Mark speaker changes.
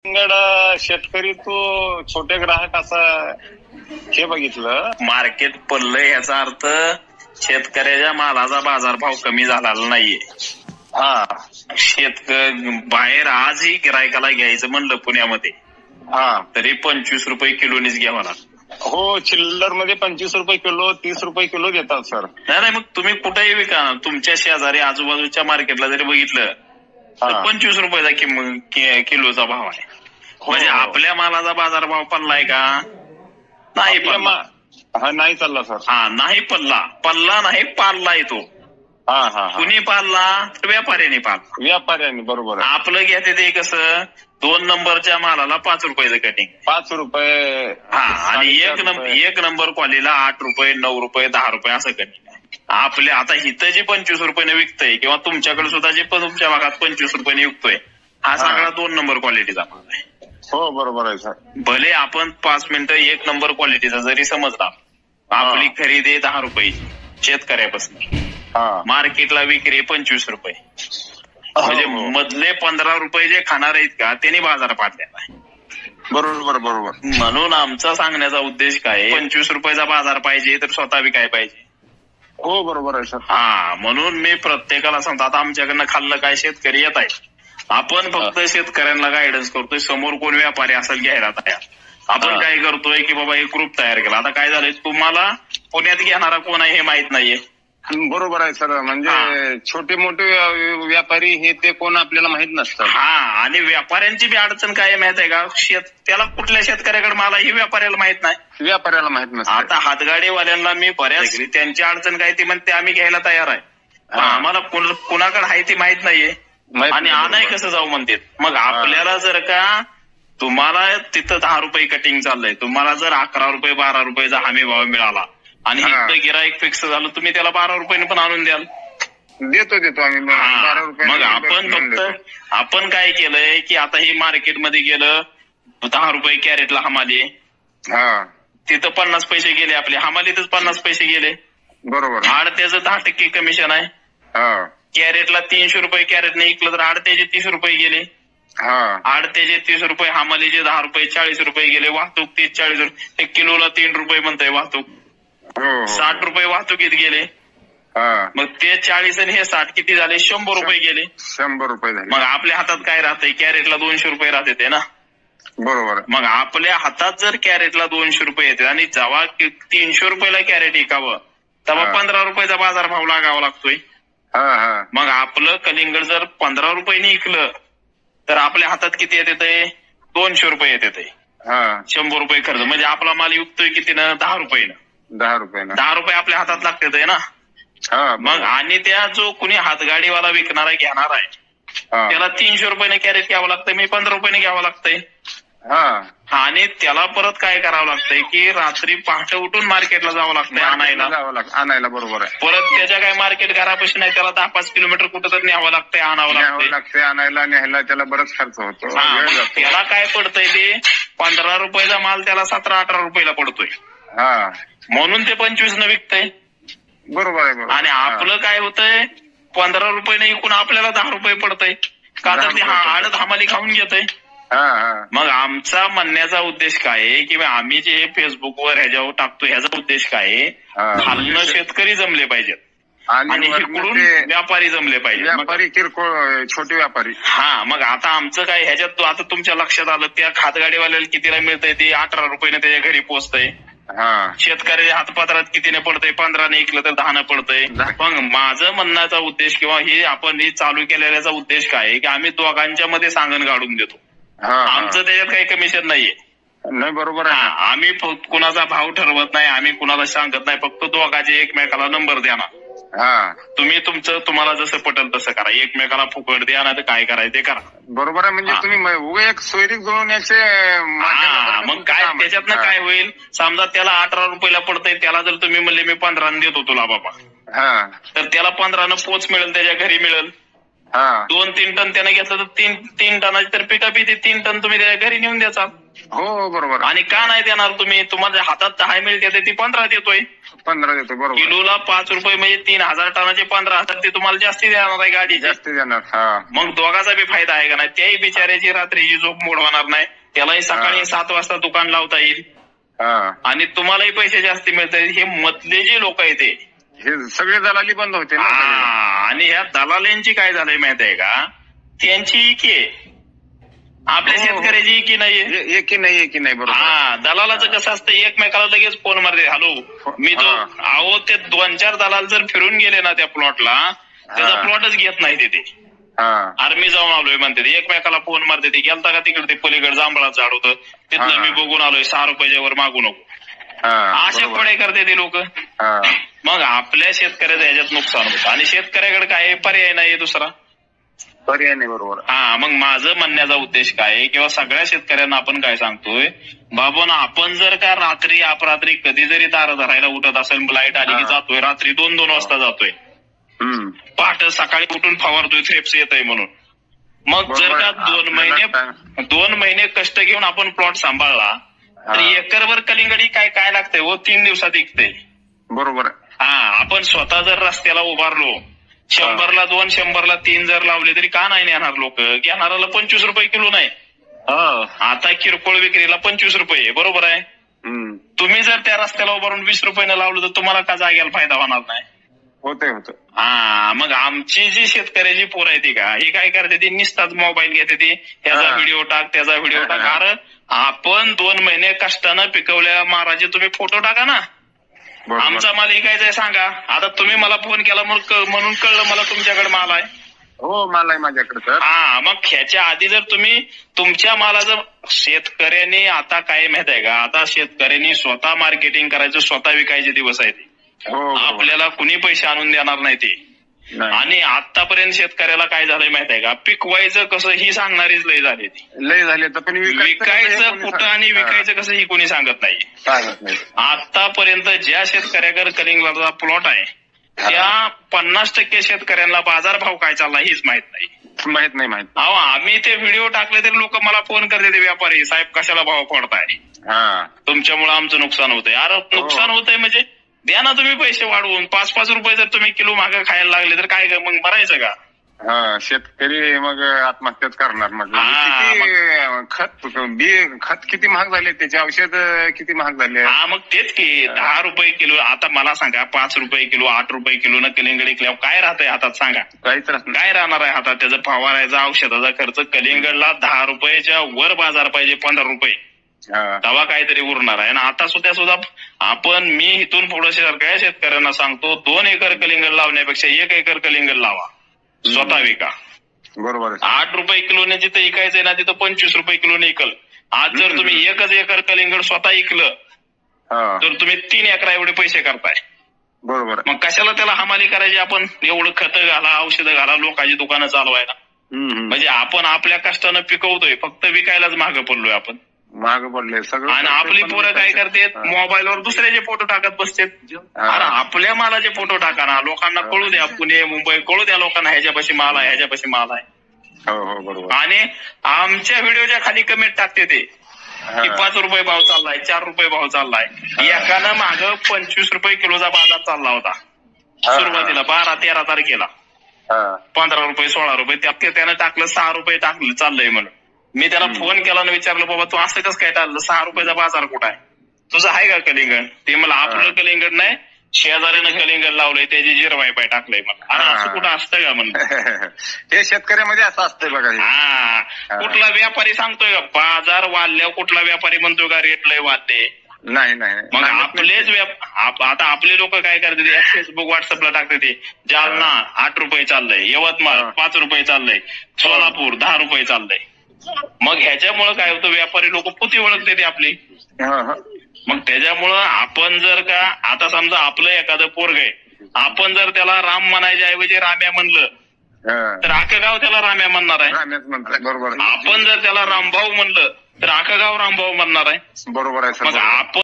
Speaker 1: शेतकरी तो छोटे ग्राहक असा हे बघितलं.
Speaker 2: मार्केट पडलंय याचा अर्थ शेतकऱ्याच्या मालाचा बाजारभाव कमी झालेला नाहीये. बाहेर आजही गिरायकाला घ्यायचं म्हणलं पुण्यामध्ये तरी 25 रुपये किलोनीच घ्यावा लागतं.
Speaker 1: हो, चिल्लर मध्ये 25 रुपये किलो 30 रुपये किलो देतात सर.
Speaker 2: नाही मग तुम्ही कुठेही विका, तुमच्या शेजारी आजूबाजूच्या मार्केटला जरी बघितलं तर 25 रुपयाचा किलोचा भाव आहे. म्हणजे आपल्या मालाचा बाजारभाव पडलाय का? नाही पडला.
Speaker 1: नाही चालला सर.
Speaker 2: नाही पडला नाही पाळलाय तो. कुणी पाळला तर व्यापाऱ्याने पाळला.
Speaker 1: व्यापाऱ्याने, बरोबर.
Speaker 2: आपलं घेते ते कसं 2 नंबरच्या मालाला 5 रुपयाचं कटिंग,
Speaker 1: 5 रुपये.
Speaker 2: आणि एक नंबर क्वालिटीला 8 रुपये 9 रुपये 10 रुपये असं कटिंग आहे. आपल्या आता इथं जे 25 रुपयाने विकतोय किंवा तुमच्याकडे सुद्धा जे तुमच्या भागात 25 रुपयाने विकतोय हा सगळा 2 नंबर क्वालिटीचा माल आहे.
Speaker 1: हो, बरोबर आहे सर.
Speaker 2: भले आपण 5 मिनिटं 1 नंबर क्वालिटीचा जरी समजला, आपली खरेदी 10 रुपयाची शेतकऱ्यापासून, मार्केटला विक्री 25 रुपये, म्हणजे मधले 15 रुपये जे खाणार आहेत का त्यांनी बाजार पाडलेला आहे.
Speaker 1: बरोबर.
Speaker 2: म्हणून आमचा सांगण्याचा उद्देश काय, 25 रुपयाचा बाजार पाहिजे तर स्वतः विकाय पाहिजे.
Speaker 1: हो, बरोबर आहे सर.
Speaker 2: म्हणून मी प्रत्येकाला सांगतो, आता आमच्याकडनं खाल्लं काय शेतकरी येत आहे, आपण फक्त शेतकऱ्यांना गायडन्स करतोय. समोर कोण व्यापारी असेल घ्यायला तयार, आपण काय करतोय की बाबा एक ग्रुप तयार केला. आता काय झालंय, तुम्हाला पुण्यात घेणारा कोण आहे हे माहित नाहीये.
Speaker 1: बरोबर आहे सर. म्हणजे छोटे मोठे व्यापारी हे ते कोण आपल्याला माहित नसतात.
Speaker 2: आणि व्यापाऱ्यांची बी अडचण काय माहित आहे का, त्याला कुठल्या शेतकऱ्याकडे माल ही व्यापाऱ्याला माहित नाही.
Speaker 1: व्यापाऱ्याला माहित नसतं.
Speaker 2: आता हातगाडीवाल्यांना मी बऱ्याच, त्यांची अडचण काय ती म्हणते आम्ही घ्यायला तयार आहे, आम्हाला कुणाकडे आहे ती माहित नाहीये आणि आणाय कसं जाऊ म्हणते. मग आपल्याला जर का तुम्हाला तिथं 10 रुपये कटिंग चाललंय, तुम्हाला जर 11 रुपये 12 रुपयाचा हमी भाव मिळाला आणि इथं गिराईक फिक्स झालं, तुम्ही त्याला 12 रुपयाने पण आणून द्याल.
Speaker 1: देतो आम्ही 12 रुपये.
Speaker 2: मग आपण काय केलंय की आता ही मार्केटमध्ये गेलं 10 रुपये कॅरेटला हमाली, तिथं 50 पैसे गेले, आपले हमालीतच 50 पैसे गेले.
Speaker 1: बरोबर.
Speaker 2: आडत्याचं 10% कमिशन आहे. कॅरेटला 300 रुपये कॅरेटने विकलं तर आडत्याचे 30 रुपये गेले. आडत्याचे 30 रुपये, हमालीचे 10 रुपये 40 रुपये गेले. वाहतूक 30-40 रुपये, किलोला 3 रुपये म्हणतंय वाहतूक. 60 रुपये वाहतुकीत गेले. मग ते 40 आणि हे 60 किती झाले, 100 रुपये गेले.
Speaker 1: 100 रुपये झाले.
Speaker 2: मग आपल्या हातात काय राहतंय, कॅरेटला 200 रुपये राहते ना.
Speaker 1: बरोबर.
Speaker 2: मग आपल्या हातात जर कॅरेटला 200 रुपये येते आणि जेव्हा 300 रुपयाला कॅरेट विकावं तेव्हा 15 रुपयाचा बाजारभाव लागावा लागतोय. मग आपलं कलिंगड जर 15 रुपयाने विकलं तर आपल्या हातात किती येते, 200 रुपये येते. 100 रुपये खर्च, म्हणजे आपला माल विकतोय कितीनं, 10 रुपयानं. 10 रुपये आपल्या हातात लागते ना. मग आणि त्या जो कुणी हातगाडीवाला विकणारा घेणार आहे त्याला 300 रुपयाने कॅरेट घ्यावं लागतंय, मी 15 रुपयाने घ्यावं लागतंय. आणि त्याला परत काय करावं लागतंय की रात्री पहाटे उठून मार्केटला जावं लागतंय
Speaker 1: आणायला. बरोबर आहे.
Speaker 2: परत त्याच्या काय मार्केट घरापाशी नाही, त्याला 10-5 किलोमीटर कुठं तर न्यावं लागतंय, आणावं लागतंय.
Speaker 1: आणायला न्यायला त्याला बरंच खर्च होतो.
Speaker 2: त्याला काय पडतंय, ते 15 रुपयाचा माल त्याला 17-18 रुपयाला पडतोय. म्हणून ते 25 न विकतंय.
Speaker 1: बरोबर आहे.
Speaker 2: आणि आपलं काय होतंय, 15 रुपयाने विकून आपल्याला 10 रुपये पडतंय का, तर ते आडत हमाली खाऊन घेतय. मग आमचा म्हणण्याचा उद्देश काय आहे की आम्ही जे फेसबुकवर ह्याच्यावर टाकतो ह्याचा उद्देश काय आहे, खालनं शेतकरी जमले पाहिजेत आणि इकडून व्यापारी जमले पाहिजे,
Speaker 1: व्यापारी किरकोळ छोटे व्यापारी.
Speaker 2: मग आता आमचं काय ह्याच्यात, आता तुमच्या लक्षात आलं, त्या खातगाडीवाल्याला कितीला मिळतंय, ते 18 रुपयाने त्याच्या घरी पोहोचतंय. शेतकऱ्याच्या हातपात्रात कितीने पडतंय, 15ने विकलं तर 10 पडतंय. मग माझं म्हणण्याचा उद्देश किंवा हे आपण चालू केलेल्याचा उद्देश काय आहे की आम्ही दोघांच्या मध्ये सांगण काढून देतो. आमचं त्याच्यात काही कमिशन नाहीये.
Speaker 1: नाही, बरोबर आहे.
Speaker 2: आम्ही कुणाचा भाव ठरवत नाही, आम्ही कुणाला सांगत नाही, फक्त दोघांचे एकमेकाला नंबर द्या ना. तुम्ही तुम्हाला जसं पटेल तसं करा, एकमेकाला फुकट द्या ना, तर काय करायचं ते करा.
Speaker 1: बरोबर आहे. म्हणजे तुम्ही एक सोयरीक जुळवण्याचे.
Speaker 2: मग काय त्याच्यातनं काय होईल, समजा त्याला 18 रुपयाला पडतंय, त्याला जर तुम्ही म्हणले मी 15 देतो तुला बाबा, तर त्याला 15 पोच मिळेल, त्याच्या घरी मिळेल. 2-3 टन त्याने घेतलं तर 3 टनाची तर पिकअप येते, 3 टन तुम्ही त्याच्या घरी नेऊन द्याचा.
Speaker 1: हो, बरोबर.
Speaker 2: आणि का नाही देणार तुम्ही, तुम्हाला हातात 10 मिळते ती 15 देतोय.
Speaker 1: 15 देतो बरोबर.
Speaker 2: किलोला 5 रुपये म्हणजे 3000 टनाचे 15,000 ते तुम्हाला जास्ती देणार आहे गाडी,
Speaker 1: जास्ती देणार. हा
Speaker 2: मग दोघाचा बी फायदा आहे का नाही? त्याही बिचाऱ्याची रात्रीची झोप मोड होणार नाही, त्यालाही सकाळी 7 वाजता दुकान लावता येईल आणि तुम्हालाही पैसे जास्ती मिळतात. हे मधले जे लोक आहेत ते
Speaker 1: हे सगळे दलाली बंद होते ना.
Speaker 2: आणि ह्या दलाल्यांची काय झालंय माहित आहे का? त्यांची इकी आहे, आपल्या शेतकऱ्याची इकी नाहीये.
Speaker 1: एकी नाही बरोबर.
Speaker 2: दलालाचं कसं असतं, एकमेकाला लगेच फोन मारते, हॅलो मी तो अहो ते 2-4 दलाल जर फिरून गेले ना त्या प्लॉटला, त्याचा प्लॉटच घेत नाही ते. अरे मी जाऊन आलोय म्हणते, एकमेकाला फोन मारते, ते गेलता का तिकडे, ते पलीकडे जांभळाचं झाड होतं तिथलं मी बघून आलोय, 6 रुपयाच्या वर मागू नको, असे खोडे करते ते लोक. मग आपल्या शेतकऱ्याचं ह्याच्यात नुकसान होतं आणि शेतकऱ्याकडे काय पर्याय नाही दुसरा,
Speaker 1: पर्याय नाही बरोबर.
Speaker 2: मग माझं म्हणण्याचा उद्देश काय किंवा सगळ्या शेतकऱ्यांना आपण काय सांगतोय, बाबा आपण जर का रात्री अपरात्री कधी जरी दार धरायला उठत असेल, लाईट आली की जातोय, रात्री 2-2 वाजता जातोय, पहाटे सकाळी उठून फवारतोय थ्रिप्स येतय म्हणून. मग जर का 2 महिने कष्ट घेऊन आपण प्लॉट सांभाळला तर एकरभर कलिंगडी काय लागतंय हो, 3 दिवसात विकते
Speaker 1: बरोबर.
Speaker 2: आपण स्वतः जर रस्त्याला उभारलो, 100ला 2, 100ला 3 जर लावले तरी का नाही नेणार लोक? घेणाराला 25 रुपये किलो नाही, आता किरकोळ विक्रीला 25 रुपये बरोबर आहे. तुम्ही जर त्या रस्त्याला उभारून 20 रुपयानं लावलं तर तुम्हाला का जाग्याला फायदा होणार नाही?
Speaker 1: होतं.
Speaker 2: मग आमची जी शेतकऱ्याची पोर आहे ती का हे काय करते, ती निसताच मोबाईल घेते, ती त्याचा व्हिडिओ टाक, त्याचा व्हिडिओ टाक. अरे आपण 2 महिने कष्टानं पिकवल्या माराचे तुम्ही फोटो टाका ना. आमचा माल विकायचा सांगा. आता तुम्ही मला फोन केला म्हणून कळलं मला तुमच्याकडे माल आहे.
Speaker 1: हो माल आहे माझ्याकडे.
Speaker 2: मग ह्याच्या आधी जर तुम्ही तुमच्या मालाचं, शेतकऱ्यांनी आता काय माहित आहे का, आता शेतकऱ्यांनी स्वतः मार्केटिंग करायचं, स्वतः विकायचे दिवस आहे ते. आपल्याला कुणी पैसे आणून देणार नाही ते. आणि आतापर्यंत शेतकऱ्याला काय झालंय माहित आहे का, पिकवायचं कसं ही सांगणारीच लय झाली ती.
Speaker 1: लय झाले तर पण
Speaker 2: विकायचं कुठं आणि विकायचं कसं ही कोणी सांगत नाही. आतापर्यंत ज्या शेतकऱ्याकडे कलिंगडाचा प्लॉट आहे त्या 50% शेतकऱ्यांना बाजारभाव काय चालला हेच माहित नाही. आम्ही ते व्हिडिओ टाकले तरी लोक मला फोन करते, ते व्यापारी साहेब कशाला भाव पडताय, तुमच्यामुळे आमचं नुकसान होतंय. अरे नुकसान होतंय म्हणजे द्या ना तुम्ही पैसे वाढवून. 5-5 रुपये जर तुम्ही किलो मागं खायला लागले तर काय मग भरायचं का?
Speaker 1: शेतकरी मग आत्महत्याच करणार. मग खत किती महाग झाले, त्याचे औषध किती महाग झाले.
Speaker 2: मग तेच की 10 रुपये किलो. आता मला सांगा 5 रुपये किलो 8 रुपये किलो न कलिंगड विकल्यावर काय राहतंय हातात सांगा? काय राहणार आहे हातात? त्याचं फवारायचा औषधाचा खर्च. कलिंगडला 10 रुपयाच्या वर बाजार पाहिजे, 15 रुपये तेव्हा काहीतरी उरणार आहे. आणि आता सुद्धा मी इथून पुढे सगळ्या शेतकऱ्यांना सांगतो, 2 एकर कलिंगड लावण्यापेक्षा 1 एकर कलिंगड लावा, स्वतः विका.
Speaker 1: बरोबर.
Speaker 2: 8 रुपये किलोने जिथं विकायचंय ना तिथं 25 रुपये किलोने विकल. आज जर तुम्ही 1 एकर कलिंगड स्वतः विकलं तर तुम्ही 3 एकरा एवढे पैसे करताय.
Speaker 1: बरोबर.
Speaker 2: मग कशाला त्याला हमाली करायची? आपण एवढं खतं घाला, औषधं घाला, लोकांची दुकानं चालवायला. म्हणजे आपण आपल्या कष्टानं पिकवतोय, फक्त विकायलाच मागं पडलोय आपण.
Speaker 1: माग पडले सगळं. आणि
Speaker 2: आपली पोरं काय करतात, मोबाईलवर दुसऱ्याचे फोटो टाकत बसतात. अरे आपल्या मालाचे फोटो टाका ना, लोकांना कळू द्या, पुणे मुंबई कळू द्या लोकांना ह्याच्यापाशी माल आहे, ह्याच्यापाशी माल आहे.
Speaker 1: बरोबर.
Speaker 2: आणि आमच्या व्हिडिओच्या खाली कमेंट टाकते ते की 5 रुपये भाव चाललाय, 4 रुपये भाव चाललाय. एकानं मागं 25 रुपये किलोचा बाजार चालला होता सुरुवातीला 12-13 तारखेला, 15 रुपये 16 रुपये. त्यानं टाकलं 6 रुपये टाकलं चाललंय म्हणून. मी त्याला फोन केला आणि विचारलं, बाबा तू असं कसं काय टाकलं, 6 रुपयाचा बाजार कुठं आहे, तुझं आहे का कलिंगड? ते मला आपलं कलिंगड नाही, शेजाऱ्यानं कलिंगड लावलंय त्याची 0 रुपये टाकलंय. मला अरे असं कुठं असतं का म्हणलं?
Speaker 1: हे शेतकऱ्यामध्ये असं असतंय बघा.
Speaker 2: कुठला व्यापारी सांगतोय का बाजार वाढल्यावर? कुठला व्यापारी म्हणतोय का रेट लय वाढले?
Speaker 1: नाही.
Speaker 2: मग आपलेच आता आपले लोक काय करते, फेसबुक व्हॉट्सअपला टाकते ते जालना 8 रुपये चाललंय, यवतमाळ 5 रुपये चाललंय, सोलापूर 10 रुपये चाललंय. मग ह्याच्यामुळं काय होतं, व्यापारी लोक पुती ओळखते ते आपली. मग त्याच्यामुळं आपण जर का आता समजा आपलं एखादं पोरग आहे, आपण जर त्याला राम म्हणायच्या ऐवजी राम्या म्हणलं तर अख्खं गाव त्याला राम्या म्हणणार आहे.
Speaker 1: बरोबर.
Speaker 2: आपण जर त्याला रामभाऊ म्हणलं तर अख्खं गाव रामभाऊ म्हणणार आहे.
Speaker 1: बरोबर आहे.
Speaker 2: मग आपण